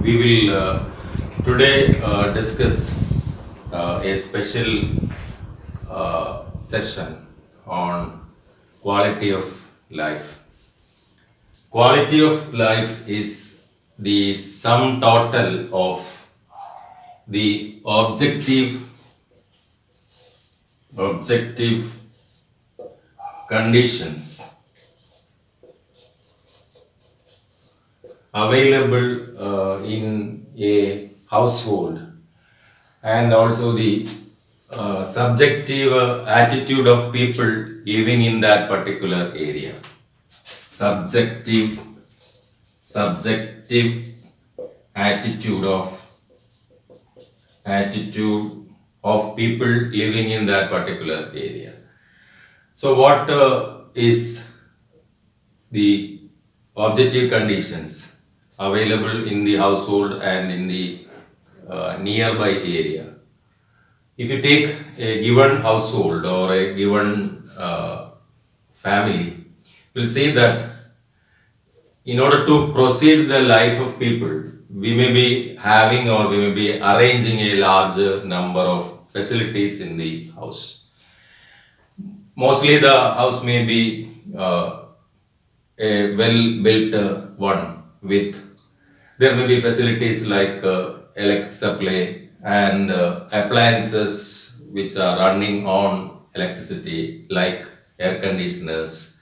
We will today discuss a special session on quality of life. Quality of life is the sum total of the objective conditions available in a household, and also the subjective attitude of people living in that particular area. Subjective attitude of people living in that particular area. So what is the objective conditions available in the household and in the nearby area? If you take a given household or a given family, you'll see that in order to proceed the life of people, we may be having or we may be arranging a large number of facilities in the house. Mostly the house may be a well-built one with, there may be facilities like electric supply and appliances which are running on electricity like air conditioners,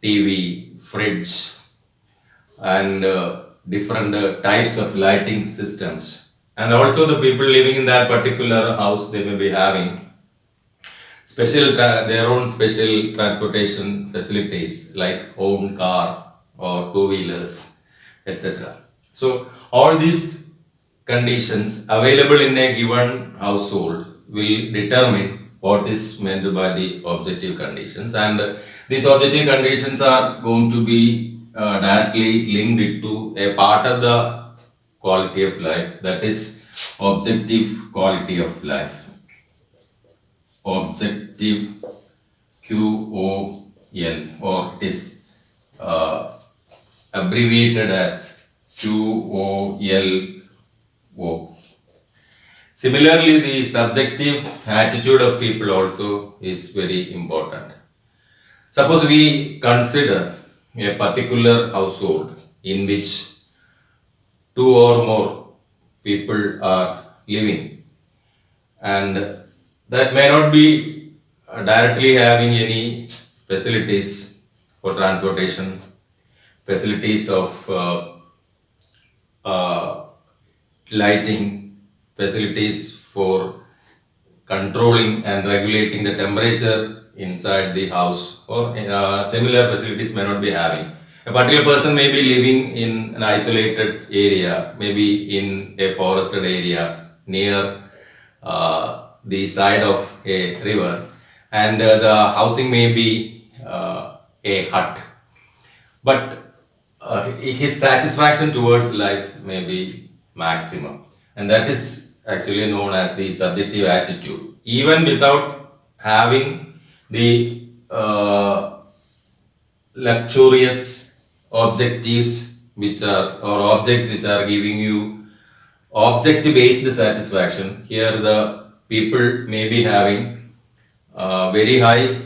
TV, fridge, and different types of lighting systems. And also the people living in that particular house, they may be having their own special transportation facilities like own car or two-wheelers, etc. So all these conditions available in a given household will determine what is meant by the objective conditions, and these objective conditions are going to be directly linked to a part of the quality of life, that is objective quality of life. Objective QOL, or it is abbreviated as QOLO. Similarly, the subjective attitude of people also is very important. Suppose we consider a particular household in which two or more people are living, and that may not be directly having any facilities for transportation, facilities of lighting, facilities for controlling and regulating the temperature inside the house, or similar facilities may not be having. A particular person may be living in an isolated area, maybe in a forested area near the side of a river, and the housing may be a hut, but his satisfaction towards life may be maximum, and that is actually known as the subjective attitude. Even without having the luxurious objectives or objects which are giving you object based satisfaction, here the people may be having very high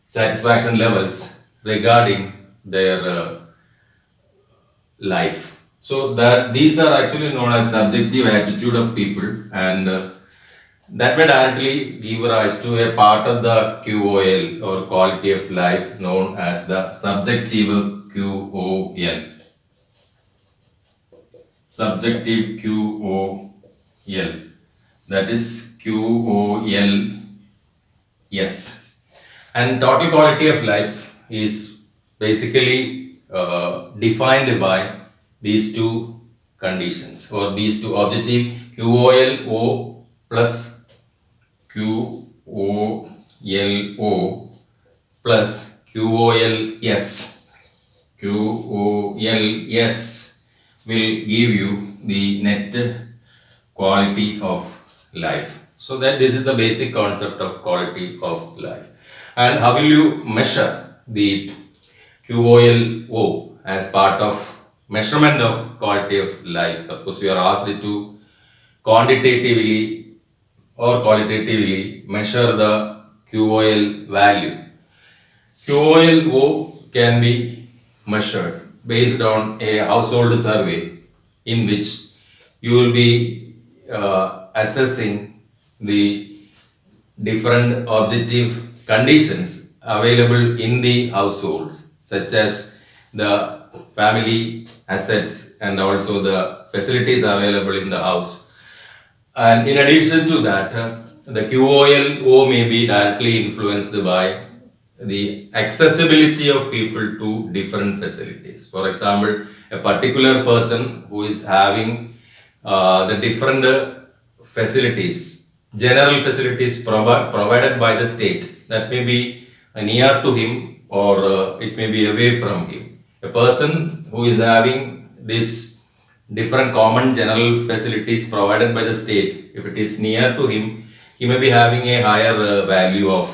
satisfaction levels regarding their life. So that these are actually known as subjective attitude of people, and that may directly give rise to a part of the QOL, or quality of life, known as the subjective QOL. Subjective QOL, that is QOL. Yes. And total quality of life is basically defined by these two conditions, or these two objective QOLO plus QOLO plus QOLS. QOLS will give you the net quality of life. So that this is the basic concept of quality of life. And how will you measure the QOLO as part of measurement of quality of life. Suppose you are asked to quantitatively or qualitatively measure the QOL value. QOL can be measured based on a household survey in which you will be assessing the different objective conditions available in the households, such as the family assets and also the facilities available in the house. And in addition to that, the QOLO may be directly influenced by the accessibility of people to different facilities. For example, a particular person who is having the different facilities, general facilities provided by the state, that may be near to him or it may be away from him. A person who is having this different common general facilities provided by the state, if it is near to him, he may be having a higher value of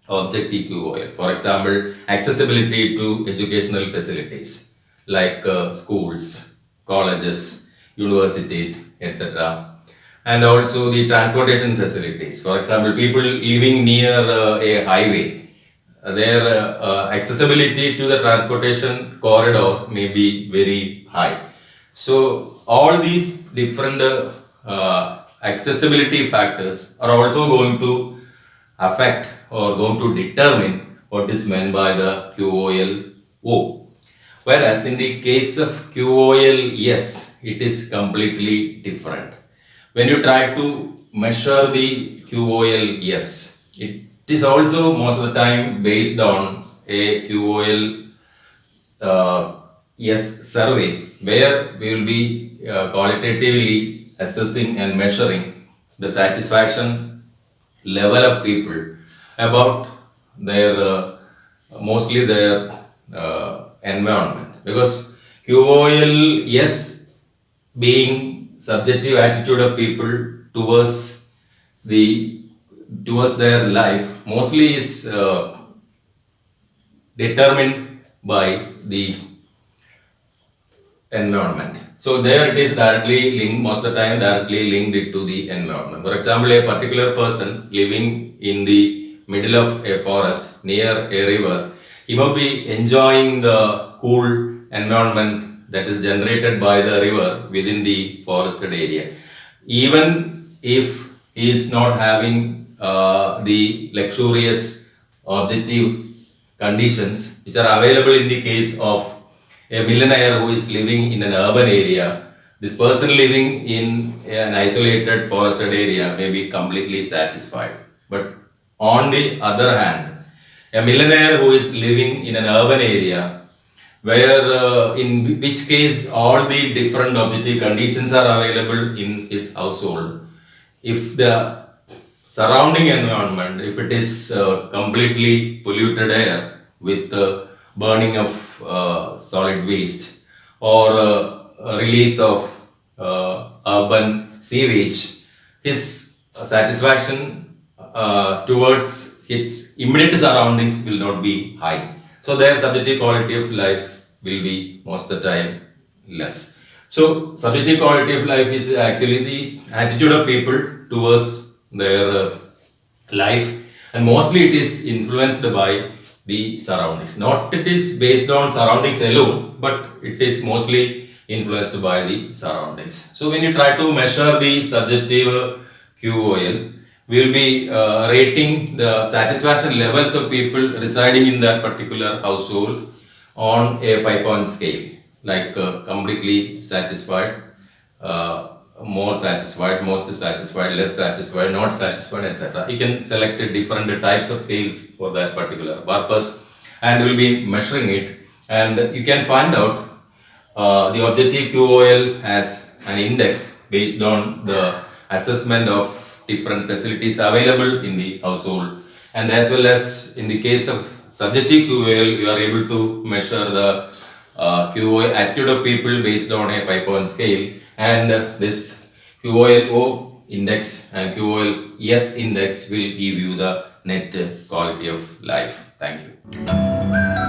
objective QOL. For example, accessibility to educational facilities like schools, colleges, universities, etc. And also the transportation facilities. For example, people living near a highway, their accessibility to the transportation corridor may be very high. So all these different accessibility factors are also going to affect or going to determine what is meant by the QOLO. Whereas in the case of QOL, yes, it is completely different. When you try to measure the QOL, yes, it is also most of the time based on a QOL yes survey, where we will be qualitatively assessing and measuring the satisfaction level of people about their mostly their environment, because QOL yes being subjective attitude of people towards their life mostly is determined by the environment. So there it is directly linked, most of the time directly linked it to the environment. For example, a particular person living in the middle of a forest near a river, he might be enjoying the cool environment that is generated by the river within the forested area. Even if he is not having the luxurious objective conditions which are available in the case of a millionaire who is living in an urban area, this person living in an isolated forested area may be completely satisfied. But on the other hand, a millionaire who is living in an urban area, where in which case all the different objective conditions are available in his household, if the surrounding environment, if it is completely polluted air with burning of solid waste or release of urban sewage, his satisfaction towards its immediate surroundings will not be high. So their subjective quality of life will be most of the time less. So subjective quality of life is actually the attitude of people towards their life, and mostly it is influenced by the surroundings. Not it is based on surroundings alone, but it is mostly influenced by the surroundings. So when you try to measure the subjective QOL, we will be rating the satisfaction levels of people residing in that particular household on a 5-point scale, like completely satisfied, more satisfied, most satisfied, less satisfied, not satisfied, etc. You can select different types of scales for that particular purpose, and we'll be measuring it, and you can find out the objective QOL has an index based on the assessment of different facilities available in the household, and as well as in the case of subjective QOL, you are able to measure the QOL attitude of people based on a 5-point scale, and this QOLO index and QOLS index will give you the net quality of life. Thank you.